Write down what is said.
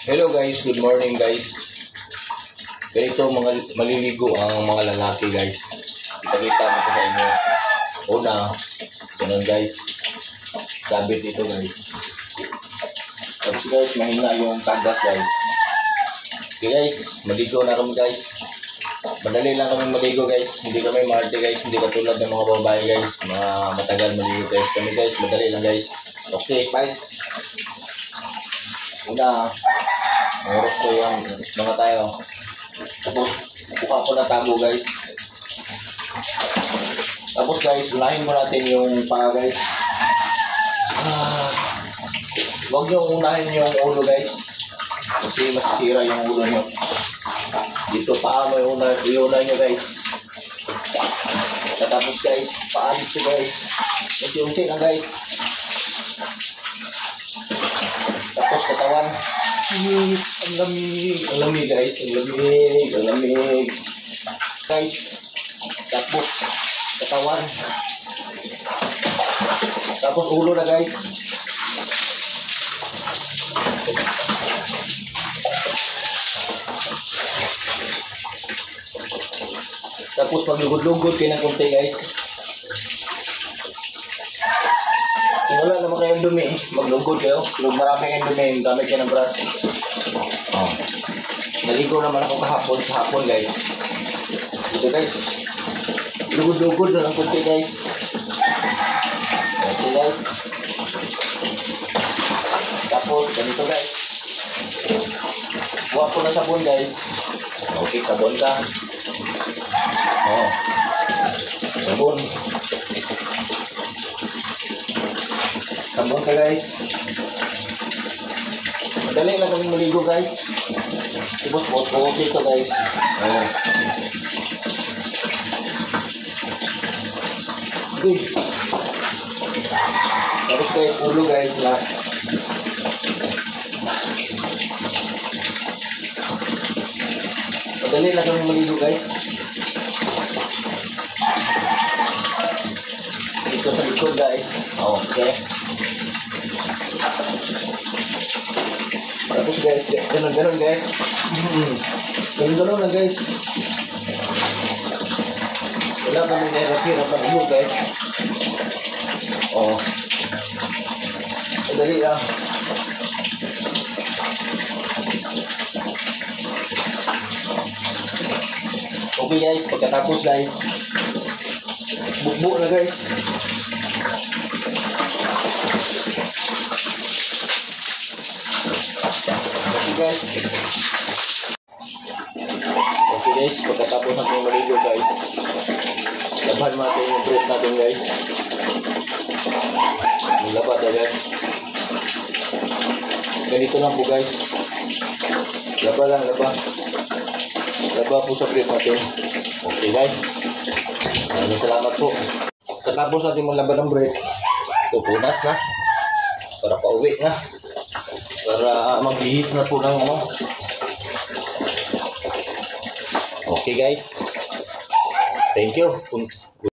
Hello guys, good morning guys. Ganito maliligo ang mga lalaki guys. Ipakita ko sa inyo. Una, ganun guys. Sabit ito guys. Tapos guys, mahina yung kandas guys. Okay guys, maligo na kami guys. Madali lang kami maligo guys. Hindi kami maarte guys. Hindi katulad ng mga babae guys. Mga matagal maligo guys. Kami guys, madali lang guys. Okay, fights. Una, oras ko yung mga tayo. Tapos, buka ko na tabo guys. Tapos guys, unahin mo natin yung paa guys. Huwag nyo unahin yung ulo guys. Kasi masisira yung ulo nyo. Dito paa mo yung una nyo guys. Tapos guys, paa dito guys. Unti-unti lang guys. Tapos katawan. Ang lamig guys, ang lamig guys. Tapos katawan. Tapos ulo na guys. Tapos paglugod-lugod kayo ng konti guys. Kung wala naman kayong dumi, maglugod kayo. Kung marami kayong dumi, gamit kayo ng brush. Naligo naman ako kahapon sa hapon guys. Dito guys. Lugod-lugod na ng konti guys. Okay guys. Tapos ganito guys. Buha ko na sabon guys. Okay, sabon ka. Sabon. Sabon ka guys. Madali lang kami maligo guys. Tapos buot dito guys. Good. Tapos guys, ulo guys na. Madali lang kami maligo guys. Dito sa likod guys. Okay. Tapos guys, ganun guys. Ganun lang guys. Wala kami nahirap-hirap ang iyo guys. Madali lang. Okay guys, pagkatapos guys, bukbuk na guys. Okay guys. Okay guys, pagkatapos natin maligo guys, laban natin yung throat natin guys. Laba na guys. Ganito lang po guys. Laba lang, laba. Laba po sa throat natin. Okay guys. Maraming salamat po. Katapos natin maglaban ng break, pupunas na. Para pauwi na. Para magbihis na po ng ano. Okay guys. Thank you.